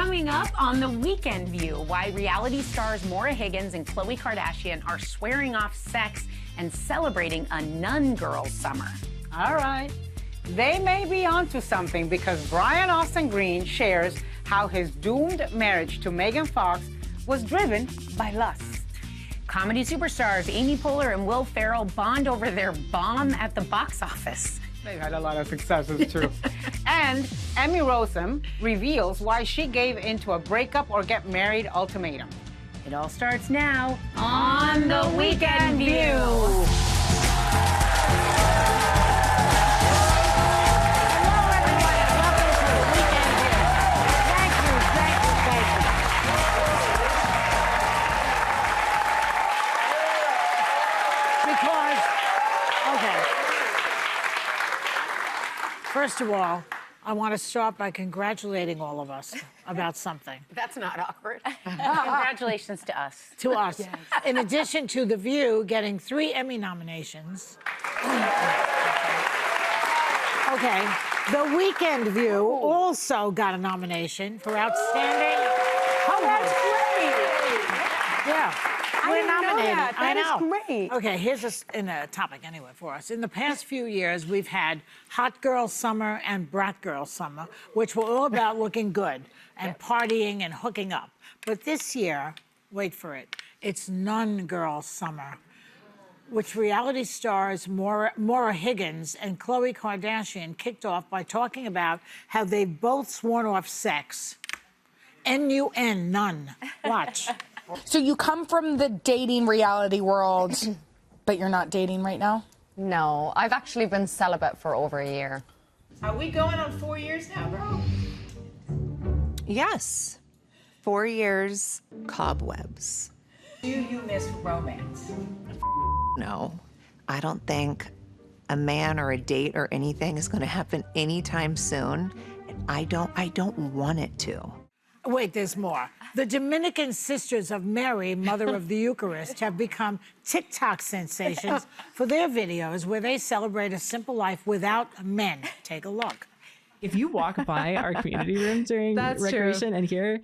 Coming up on The Weekend View, why reality stars Maura Higgins and Khloe Kardashian are swearing off sex and celebrating a nun girl summer. All right. They may be onto something because Brian Austin Green shares how his doomed marriage to Megan Fox was driven by lust. Comedy superstars Amy Poehler and Will Ferrell bond over their bomb at the box office. They've had a lot of successes, too. And Emmy Rossum reveals why she gave into a breakup or get married ultimatum. It all starts now on The Weekend View. First of all, I want to start by congratulating all of us about something. That's not awkward. Congratulations to us. To us. Yes. In addition to The View getting 3 Emmy nominations. Okay. The Weekend View also got a nomination for Outstanding. Oh, that's great. Yeah. We're nominated. I know. That is great. Okay, here's a topic anyway for us. In the past few years, we've had Hot Girl Summer and Brat Girl Summer, which were all about looking good and partying and hooking up. But this year, wait for it, it's Nun Girl Summer, which reality stars Maura Higgins and Khloe Kardashian kicked off by talking about how they've both sworn off sex. N-U-N, none. Watch. So you come from the dating reality world, but you're not dating right now? No, I've actually been celibate for over a year. Are we going on 4 years now, bro? Yes. 4 years, cobwebs. Do you miss romance? No, I don't think a man or a date or anything is going to happen anytime soon. And I don't want it to. Wait, there's more. The Dominican Sisters of Mary, Mother of the Eucharist, have become TikTok sensations for their videos where they celebrate a simple life without men. Take a look. If you walk by our community room during recreation and here,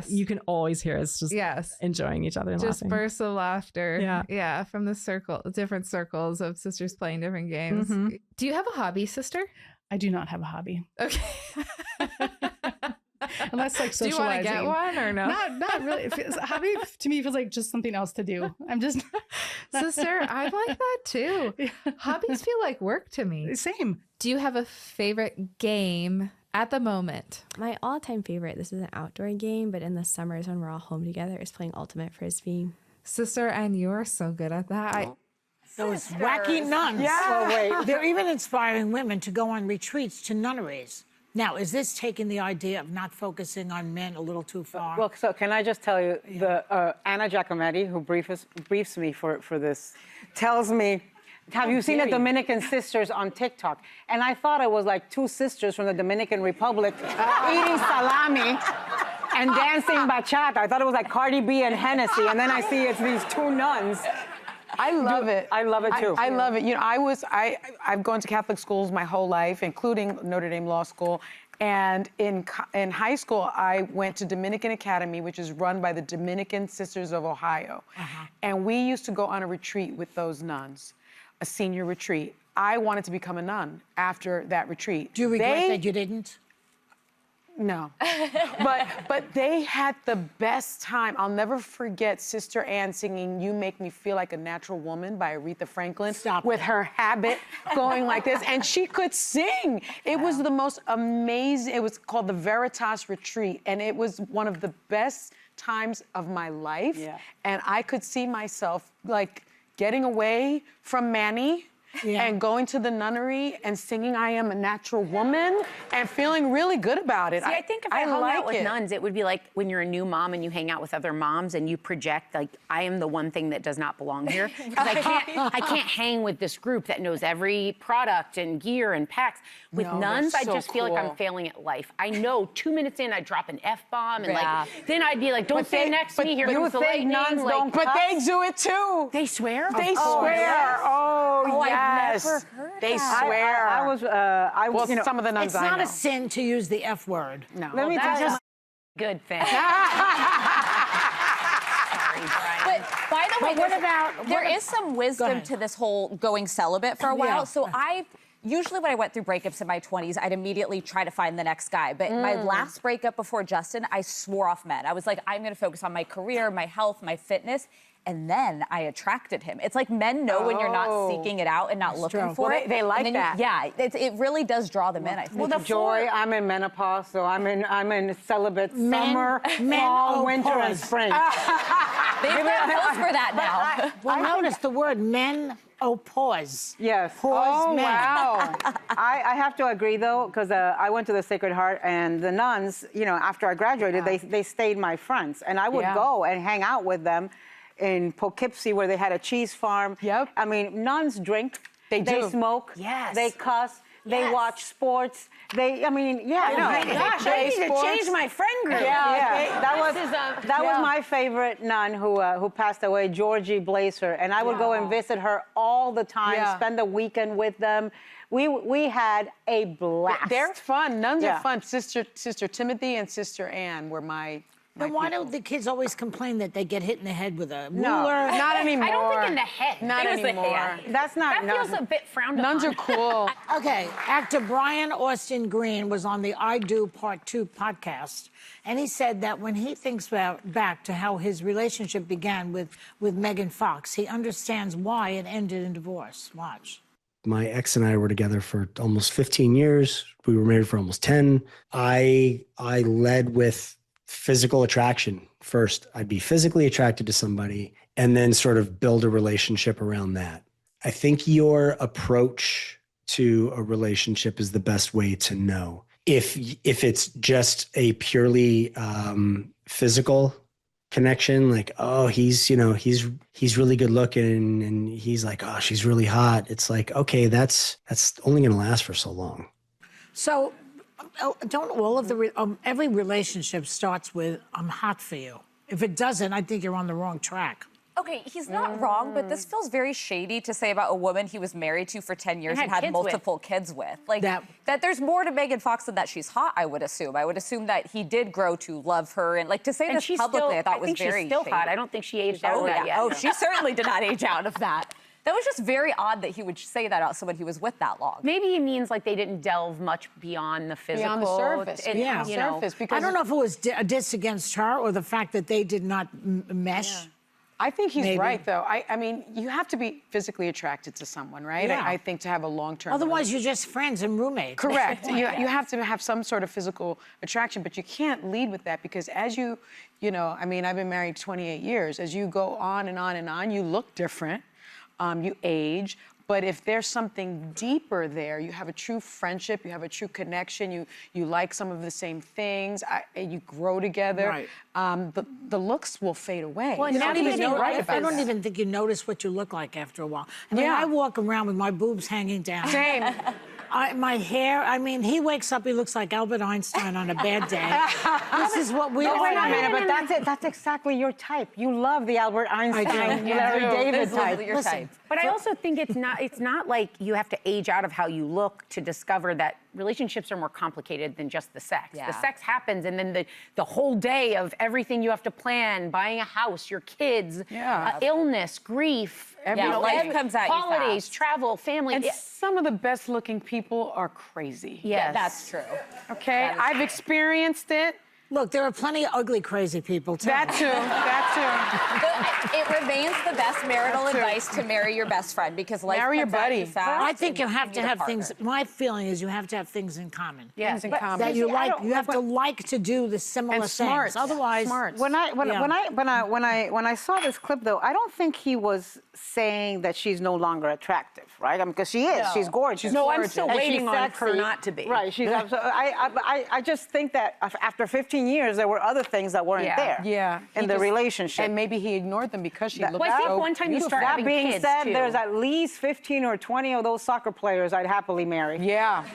you can always hear us just enjoying each other and just laughing. Bursts of laughter. Yeah. From the different circles of sisters playing different games. Mm-hmm. Do you have a hobby, sister? I do not have a hobby. Okay. Unless like socializing. Do you want to get one or no? Not really. A hobby to me feels like just something else to do. I'm just sister. I like that too. Yeah. Hobbies feel like work to me. Same. Do you have a favorite game at the moment? My all-time favorite. This is an outdoor game, but in the summers when we're all home together, is playing Ultimate Frisbee. Sister, and you're so good at that. Those wacky nuns. Yeah. Oh, wait. They're even inspiring women to go on retreats to nunneries. Now, is this taking the idea of not focusing on men a little too far? Well, so can I just tell you, the Anna Giacometti, who briefs me for this, tells me, have you seen the Dominican Sisters on TikTok? And I thought it was like 2 sisters from the Dominican Republic eating salami and dancing bachata. I thought it was like Cardi B and Hennessy, and then I see it's these 2 nuns. I love it. I love it too. I love it. You know, I've gone to Catholic schools my whole life, including Notre Dame Law School. And in high school, I went to Dominican Academy, which is run by the Dominican Sisters of Ohio. And we used to go on a retreat with those nuns, a senior retreat. I wanted to become a nun after that retreat. Do you regret that you didn't? No, but they had the best time. I'll never forget Sister Anne singing "You Make Me Feel Like a Natural Woman" by Aretha Franklin with her habit going like this, and she could sing. It was the most amazing. It was called the Veritas Retreat, and it was one of the best times of my life. And I could see myself like getting away from Manny. And going to the nunnery and singing "I Am a Natural Woman" and feeling really good about it. See, I think if I hung out with nuns, it would be like when you're a new mom and you hang out with other moms and you project, like, I am the one thing that does not belong here. Because I can't hang with this group that knows every product and gear and packs. With nuns, I just feel like I'm failing at life. I know 2 minutes in, I drop an F-bomb and then I'd be like, don't stand next to me, here comes the lightning. Nuns don't, but they do it too. They swear? They swear. Oh, yes. I've never heard they that. swear. I was, well, some of the nuns it's I not know. a sin to use the F word. No. Let me tell you. Good thing. But by the way, there is some wisdom to this whole going celibate for a while. Yeah. So usually when I went through breakups in my 20s, I'd immediately try to find the next guy. But my last breakup before Justin, I swore off men. I was like, I'm going to focus on my career, my health, my fitness. And then I attracted him. It's like men know when you're not seeking it out and not looking for it. They like that. It really does draw them in, I think. Well, Joy, I'm in menopause, so I'm in celibate summer, fall, winter, and spring. They've got pills for that now. Well, notice the word men. Pause. Yes. Pause men. Wow. I have to agree, though, because I went to the Sacred Heart, and the nuns, after I graduated, they stayed my friends. And I would go and hang out with them in Poughkeepsie, where they had a cheese farm. Yep. I mean, nuns drink. They smoke. Yes. They cuss. They watch sports. I need to change my friend group. That was my favorite nun who passed away, Georgie Blazer, and I would go and visit her all the time, spend the weekend with them. We had a blast. They're fun. Nuns are fun. Sister Timothy and Sister Anne were my. Then why don't the kids always complain that they get hit in the head with a ruler? No, not anymore. I don't think in the head. Not anymore. That's not. That feels a bit frowned upon. Nuns are cool. Okay, actor Brian Austin Green was on the I Do Part 2 podcast, and he said that when he thinks back to how his relationship began with Megan Fox, he understands why it ended in divorce. Watch. My ex and I were together for almost 15 years. We were married for almost 10. I led with physical attraction first. I'd be physically attracted to somebody and then sort of build a relationship around that. I think your approach to a relationship is the best way to know. If it's just a purely physical connection, like, oh, he's really good looking and he's like, oh, she's really hot. It's like, okay, that's only going to last for so long. So don't all of every relationship starts with, I'm hot for you. If it doesn't, I think you're on the wrong track. Okay, he's not wrong, but this feels very shady to say about a woman he was married to for 10 years and had multiple kids with. Like, that there's more to Megan Fox than that she's hot, I would assume. I would assume that he did grow to love her. And, like, to say this publicly, I thought was very she's still shady. hot. I don't think she aged out of that yet. Oh, she certainly did not age out of that. That was just very odd that he would say that about someone he was with that long. Maybe he means like they didn't delve much beyond the physical. Beyond the surface. Surface. Because I don't know if it was a diss against her or the fact that they did not mesh. Yeah. I think he's right, though. I mean, you have to be physically attracted to someone, right? Yeah. I think to have a long-term. Otherwise, you're just friends and roommates. Correct. You have to have some sort of physical attraction, but you can't lead with that because as I mean, I've been married 28 years. As you go on and on and on, you look different. You age, but if there's something deeper there, you have a true friendship, you have a true connection, you like some of the same things, you grow together. Right. The looks will fade away. Well, I don't even think you notice what you look like after a while. I mean, I walk around with my boobs hanging down. Same. My hair, I mean, he wakes up, he looks like Albert Einstein on a bad day. This is what we Wait a are. minute, but that's it. That's exactly your type. You love the Albert Einstein, Larry David type. Listen, but I also think it's not like you have to age out of how you look to discover that relationships are more complicated than just the sex. Yeah. The sex happens, and then the whole day of everything you have to plan, buying a house, your kids, illness, grief, life comes at you holidays, fast. travel, family. And some of the best-looking people are crazy. Yes. That's true. Okay, I've experienced it. Look, there are plenty of ugly, crazy people, too. That too. It remains the best marital advice to marry your best friend because life Marry your comes at buddy. you fast. I think you and have to need a have partner. things. My feeling is you have to have things in common. Things in common. That you like. You have to like to do the similar smarts. things. Otherwise, When I saw this clip, though, I don't think he was saying that she's no longer attractive, right? I mean, because she is. No. She's gorgeous. No, I'm still And waiting she's on her sexy. not to be. Right. She's absolutely. I just think that after 15 years, there were other things that weren't there. Yeah. In the relationship. And maybe he ignored them because she looked Well, I think so one time you beautiful. start That having being kids, said, too. there's at least 15 or 20 of those soccer players I'd happily marry. Yeah.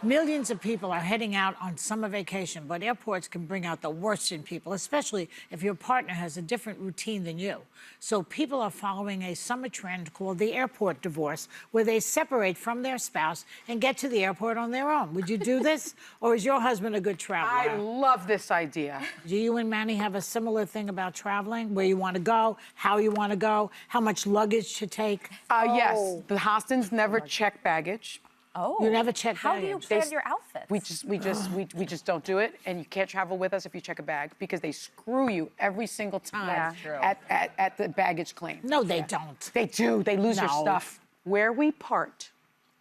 Millions of people are heading out on summer vacation, but airports can bring out the worst in people, especially if your partner has a different routine than you. So people are following a summer trend called the airport divorce, where they separate from their spouse and get to the airport on their own. Would you do this, or is your husband a good traveler? I love this idea. Do you and Manny have a similar thing about traveling, where you want to go, how you want to go, how much luggage to take? Yes, the Hostons never check baggage. Oh. You never check How do baggage. you plan your outfits? We just don't do it, and you can't travel with us if you check a bag because they screw you every single time at the baggage claim. No, they don't. They do. They lose your No. stuff. Where we part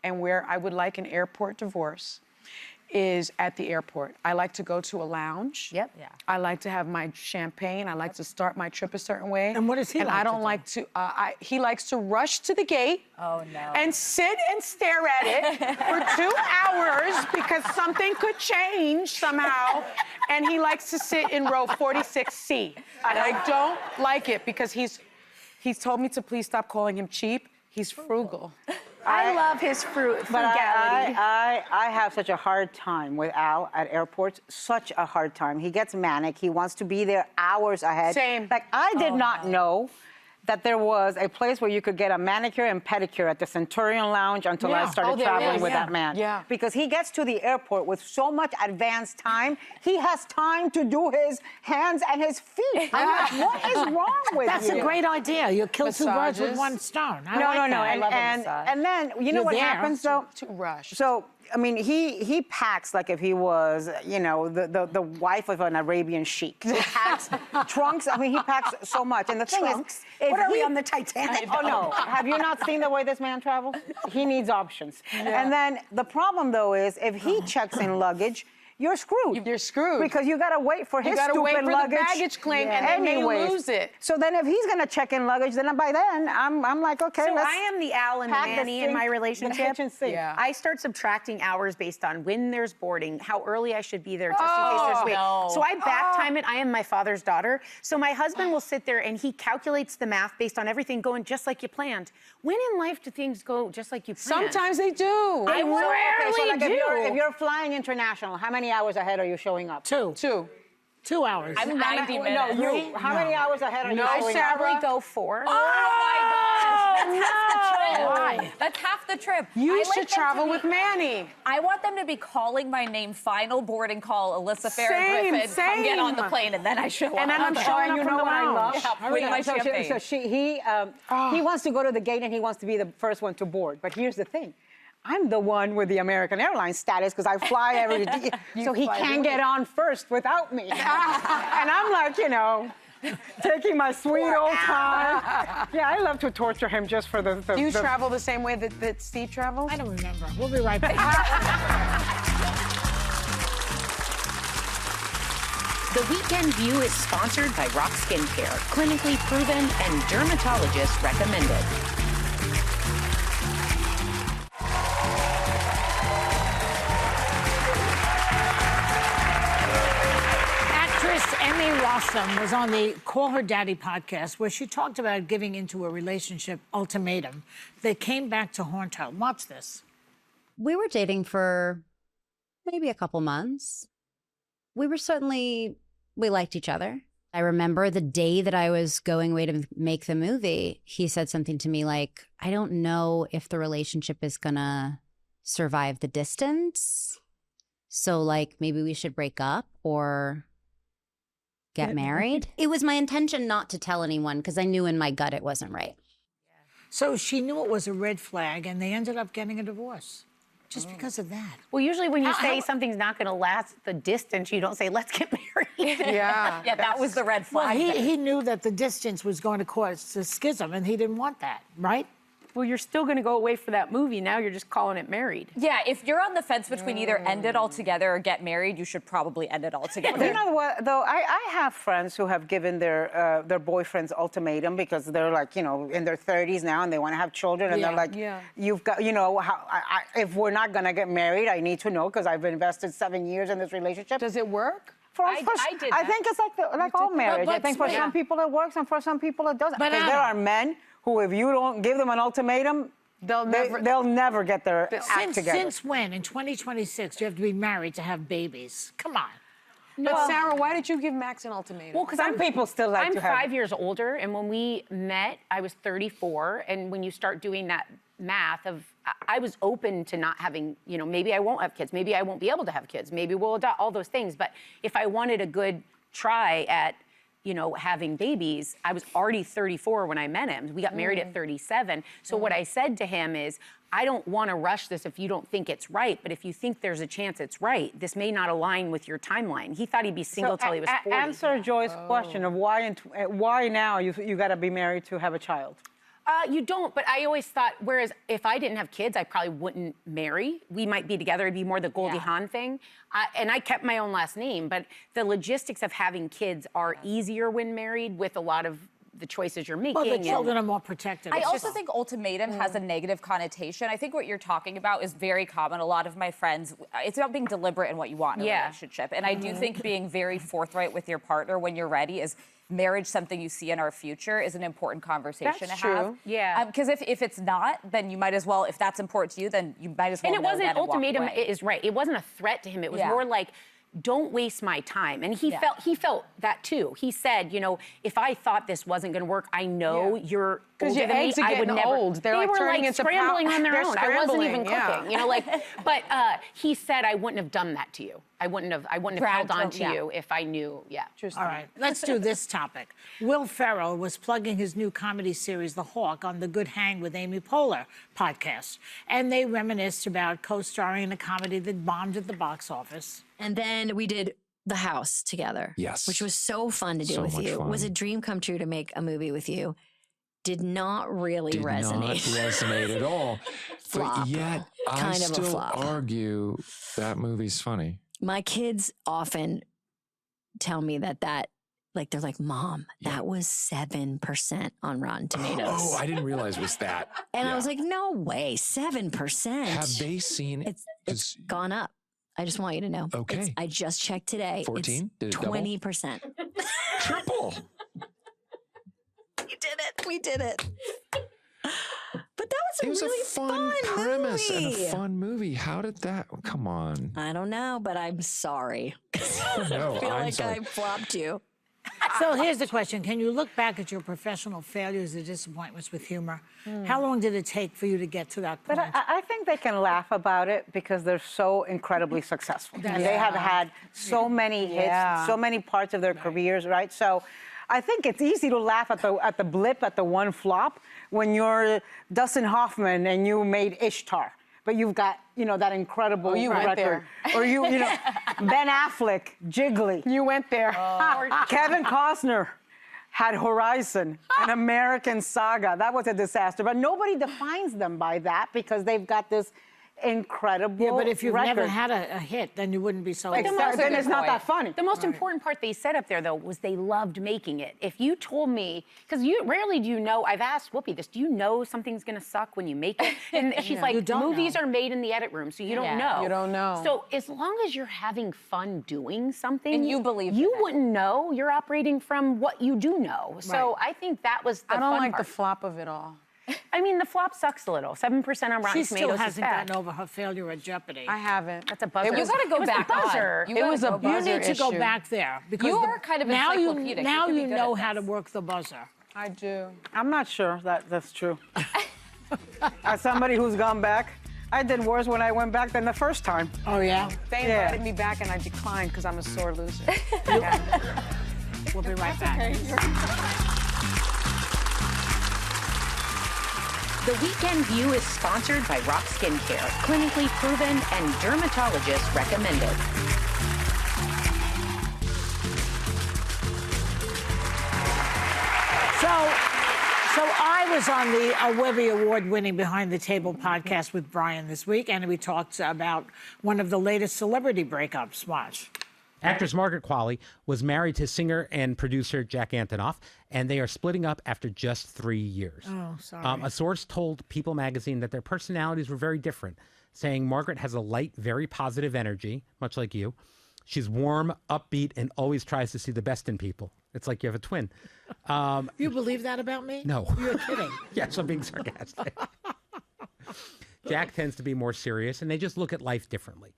and where I would like an airport divorce is at the airport. I like to go to a lounge. Yep. Yeah. I like to have my champagne. I like to start my trip a certain way. And what does he And like I to don't do? like to. He likes to rush to the gate. Oh, no. And sit and stare at it for 2 hours because something could change somehow. And he likes to sit in row 46C. And I don't like it because he's told me to please stop calling him cheap. He's frugal. I love his frugality. But I have such a hard time with Al at airports. Such a hard time. He gets manic. He wants to be there hours ahead. Same. Like, I did not know that there was a place where you could get a manicure and pedicure at the Centurion Lounge until I started traveling with that man. Yeah. Because he gets to the airport with so much advanced time, he has time to do his hands and his feet. I'm like, what is wrong with That's you? a great idea. You kill two birds with Massages. one stone. I No, like no, that. no. I love a And massage. then, you know You're what there. happens, though? Too rushed. So, I mean, he packs like if he was, you know, the wife of an Arabian sheik. He packs trunks. I mean, he packs so much. And the thing is, if What are we he- on the Titanic? Oh, no. Have you not seen the way this man travels? He needs options. And then the problem, though, is if he checks in luggage, you're screwed. You're screwed. Because you got to wait for his gotta stupid wait for the luggage. baggage claim, and then you Anyways. lose it. So then if he's going to check in luggage, then by then, I'm like, okay, So let's I am the Al and the pack the Manny in my sink, relationship. the kitchen sink. Yeah. I start subtracting hours based on when there's boarding, how early I should be there, just in case there's wait. no. So I back time it. I am my father's daughter. So my husband will sit there and he calculates the math based on everything going just like you planned. When in life do things go just like you planned? Sometimes they do. They rarely so like do. if you're flying international, how many hours ahead are you showing up? Two. 2 hours. I'm 90 minutes. No, you. How many hours ahead are you I showing up? probably go 4. Oh my gosh, that's half the trip. Why? That's half the trip. You I like should them to travel be- with Manny. I want them to be calling my name, final boarding call, Alyssa Farah Same, Griffin, come get on the same. plane, and then I show up. And then I'm Oh, showing and up you from know the what I love? lounge. Yeah, bring my champagne. He wants to go to the gate and he wants to be the first one to board. But here's the thing. I'm the one with the American Airlines status because I fly every day. So he can get on first without me. And I'm like, you know, taking my sweet old time. Yeah, I love to torture him just for the Do you travel the same way that Steve travels? I don't remember. We'll be right back. The Weekend View is sponsored by Rock Skincare, clinically proven and dermatologist recommended. Actress Emmy Rossum was on the Call Her Daddy podcast where she talked about giving into a relationship ultimatum that came back to haunt her. Watch this. We were dating for maybe a couple months. We liked each other. I remember the day that I was going away to make the movie, he said something to me like, I don't know if the relationship is gonna survive the distance. So like maybe we should break up or get married. It was my intention not to tell anyone because I knew in my gut it wasn't right. So she knew it was a red flag and they ended up getting a divorce just because of that. Well, usually when you say something's not going to last the distance, you don't say, let's get married. Yeah. Yeah, that was the red Well, flag. he knew that the distance was going to cause a schism and he didn't want that, right? Well, you're still going to go away for that movie. Now you're just calling it married. Yeah, if you're on the fence between either end it all together or get married, you should probably end it all together. You know what, though? I have friends who have given their boyfriends ultimatum because they're like, you know, in their 30s now and they want to have children. And they're like, you've got, you know, if we're not going to get married, I need to know because I've invested 7 years in this relationship. Does it work? I did I that. think it's like all marriage. I think for some people it works and for some people it doesn't. But Because there are men who, if you don't give them an ultimatum, They'll never get their act together. Since when, in 2026, do you have to be married to have babies? Come on. But Sarah, why did you give Max an ultimatum? Well, because Some people still like to have. I'm 5 years older, and when we met, I was 34, and when you start doing that math of, I was open to not having, maybe I won't have kids, maybe I won't be able to have kids, maybe we'll adopt, all those things. But if I wanted a good try at, having babies, I was already 34 when I met him. We got married at 37. So what I said to him is, I don't want to rush this if you don't think it's right, but if you think there's a chance it's right, this may not align with your timeline. He thought he'd be single till he was 40. Answer Joy's question of why now you got to be married to have a child. You don't, but I always thought, whereas if I didn't have kids, I probably wouldn't marry. We might be together. It'd be more the Goldie Hawn thing. And I kept my own last name, but the logistics of having kids are easier when married with a lot of the choices you're making. Well, the children are more protected. I also think ultimatum has a negative connotation. I think what you're talking about is very common. A lot of my friends, it's about being deliberate in what you want in a relationship. And I do think being very forthright with your partner when you're ready is marriage something you see in our future is an important conversation to have. Yeah. Because if it's not, then you might as well, if that's important to you, then you might as well. And it wasn't ultimatum is right. It wasn't a threat to him. It was more like, don't waste my time. And he felt that too. He said, if I thought this wasn't going to work, I know you're because older your than me. eggs are getting old. They were turning into scrambling on their own. I wasn't even cooking. Yeah. But he said I wouldn't have done that to you. I wouldn't have held on to you if I knew. Yeah. All right, let's do this topic. Will Ferrell was plugging his new comedy series, The Hawk, on the Good Hang with Amy Poehler podcast. And they reminisced about co-starring in a comedy that bombed at the box office. And then we did The House together. Yes. Which was so fun to do with you. It was a dream come true to make a movie with you. Did not really resonate. Did not resonate at all. Flop. But yet, I Kind of a still flop. argue that movie's funny. My kids often tell me that they're like, Mom, that was 7% on Rotten Tomatoes. Oh, I didn't realize it was that. And I was like, no way, 7%. Have they seen it? It's gone up. I just want you to know. Okay. I just checked today. 14? Did it double? 20%. Triple. We did it. But that was a really fun premise movie. and a fun movie. How did that? Come on. I don't know, but I'm sorry. No, I feel I'm like sorry. I flopped you. So here's the question. Can you look back at your professional failures or disappointments with humor? How long did it take for you to get to that point? But I think they can laugh about it because they're so incredibly successful. They have had so many hits, so many parts of their careers, right? So I think it's easy to laugh at the blip, at the one flop, when you're Dustin Hoffman and you made Ishtar. But you've got, that incredible record. Or Ben Affleck, Jiggly. You went there. Kevin Costner had Horizon, an American Saga. That was a disaster. But nobody defines them by that because they've got this incredible Yeah, but if you've record. never had a hit, then you wouldn't be so Then it's not that funny. The most important part they said up there, though, was they loved making it. If you told me, because rarely do you know, I've asked Whoopi this, do you know something's going to suck when you make it? And she's like, movies are made in the edit room, so you don't know. You don't know. So as long as you're having fun doing something, And you believe you wouldn't know. You're operating from what you do know. So I think that was the I don't fun like part. the flop of it all. I mean, the flop sucks a little. 7% on Rotten She Tomatoes still is hasn't bad. gotten over her failure at Jeopardy. I haven't. That's a buzzer. You got to go back on. buzzer. You It gotta was go a back. buzzer You need to go issue. back there because You are kind of now encyclopedic. now You could be you good know at how to this. work the buzzer. I do. I'm not sure that's true. As somebody who's gone back, I did worse when I went back than the first time. Oh yeah. They invited me back and I declined because I'm a sore loser. We'll be right back. The Weekend View is sponsored by Rock Skincare, clinically proven and dermatologist recommended. So I was on the Webby Award-winning Behind the Table podcast with Brian this week, and we talked about one of the latest celebrity breakups. Watch. Actress Margaret Qualley was married to singer and producer Jack Antonoff, and they are splitting up after just 3 years. Oh, sorry. A source told People magazine that their personalities were very different, saying Margaret has a light, very positive energy, much like you. She's warm, upbeat, and always tries to see the best in people. It's like you have a twin. You believe that about me? No. You're kidding. Yes, I'm being sarcastic. Jack tends to be more serious, and they just look at life differently.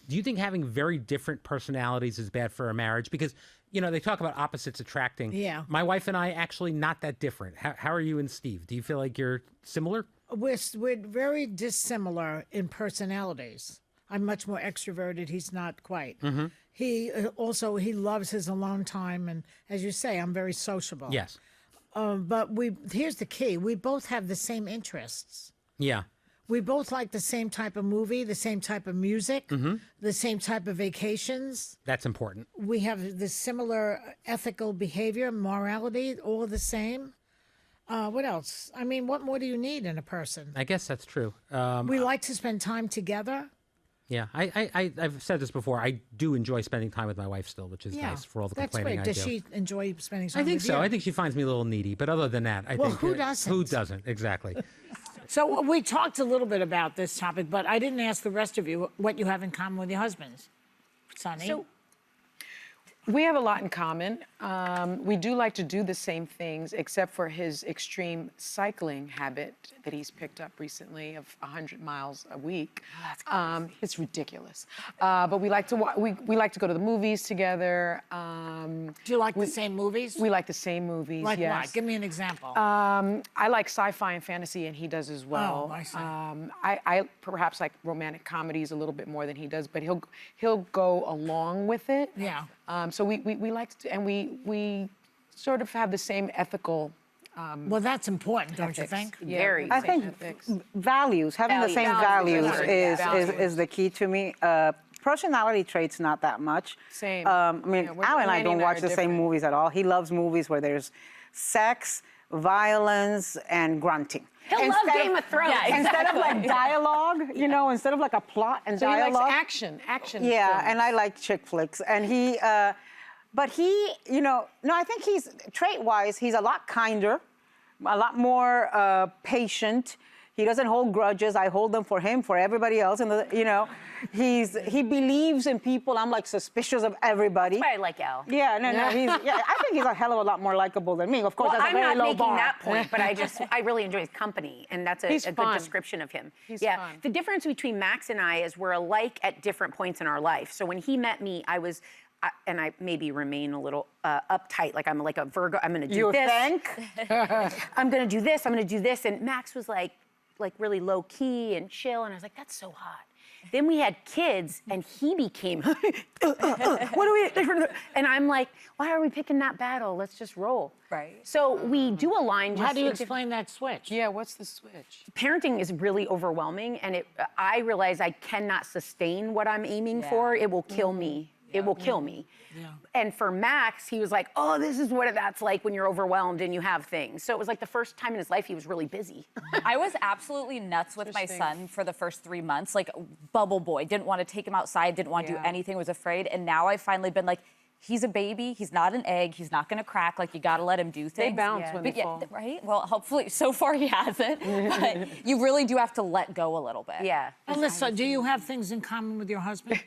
Do you think having very different personalities is bad for a marriage? Because, you know, they talk about opposites attracting. Yeah. My wife and I actually not that different. How are you and Steve? Do you feel like you're similar? We're very dissimilar in personalities. I'm much more extroverted. He's not quite. Mm-hmm. He loves his alone time, and as you say, I'm very sociable. Yes. But here's the key: we both have the same interests. Yeah. We both like the same type of movie, the same type of music, Mm-hmm. the same type of vacations. That's important. We have the similar ethical behavior, morality, all the same. What else? I mean, what more do you need in a person? I guess that's true. We like to spend time together. Yeah, I've said this before. I do enjoy spending time with my wife still, which is nice for all the complaining I do. Does she enjoy spending time I think with so. you? I think she finds me a little needy, but other than that, I think who doesn't? Who doesn't? Exactly. So we talked a little bit about this topic, but I didn't ask the rest of you what you have in common with your husbands. Sonny? So we have a lot in common. We do like to do the same things, except for his extreme cycling habit that he's picked up recently of 100 miles a week. It's ridiculous. But we like to we like to go to the movies together. Do you like the same movies? We like the same movies. Like yes. what? Give me an example. I like sci-fi and fantasy, and he does as well. Oh, I see. I perhaps like romantic comedies a little bit more than he does, but he'll go along with it. Yeah. So we like to, and we sort of have the same ethical. Well, that's important, don't you ethics. think? Yeah, Very. I think values, having the same values is the key to me. Personality traits, not that much. Same. I mean, Al and I don't watch the same different. movies at all. He loves movies where there's sex, violence, and grunting. He'll love Game of Thrones. Yeah, instead of like dialogue, you know, instead of like a plot and So dialogue. he likes action. Yeah, films. and I like chick flicks. And he, but he, you know, no, I think he's, trait-wise, he's a lot kinder, a lot more patient. He doesn't hold grudges. I hold them for him, for everybody else. And, you know, he believes in people. I'm like suspicious of everybody. That's why I like Al. Yeah, no, I think he's a hell of a lot more likable than me. Of course, Well, that's a I'm very not low making bar. that point, but I really enjoy his company, and that's a good fun. description of him. He's yeah. fun. The difference between Max and I is we're alike at different points in our life. So when he met me, and I maybe remain a little uptight, like I'm like a Virgo. I'm going to do this. You think? I'm going to do this. I'm going to do this. And Max was like really low key and chill, and I was like, that's so hot. Then we had kids, and he became, what are we? And I'm like, why are we picking that battle? Let's just roll. Right. So we do align. How do you explain that switch? Yeah, what's the switch? Parenting is really overwhelming, and I realize I cannot sustain what I'm aiming for. It will kill me. It will kill me. Yeah. And for Max, he was like, oh, this is what that's like when you're overwhelmed and you have things. So it was like the first time in his life he was really busy. I was absolutely nuts with my son for the first 3 months, like bubble boy, didn't want to take him outside, didn't want to do anything, was afraid. And now I've finally been like, he's a baby, he's not an egg, he's not gonna crack, like you gotta let him do things. They bounce when they fall. Right? Well, hopefully, so far he hasn't. But you really do have to let go a little bit. Yeah. Alyssa, do you have things in common with your husband?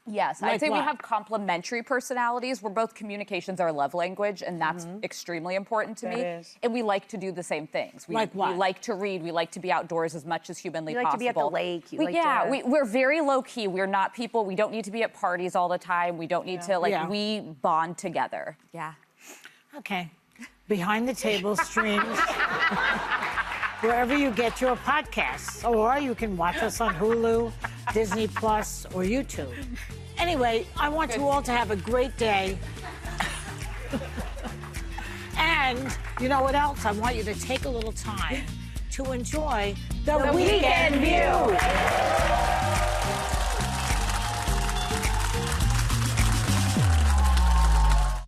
Yes, Like I'd say what? we have complementary personalities. We're both communications our love language, and that's extremely important to me. is. And we like to do the same things. Like what? We like to read. We like to be outdoors as much as humanly You like to possible. be at the lake. You like to- we're very low key. We're not people. We don't need to be at parties all the time. We don't need to we bond together. Yeah. Okay. Behind the Table streams wherever you get your podcasts, or you can watch us on Hulu, Disney Plus, or YouTube. Anyway, I want you all to have a great day. And you know what else? I want you to take a little time to enjoy the Weekend View.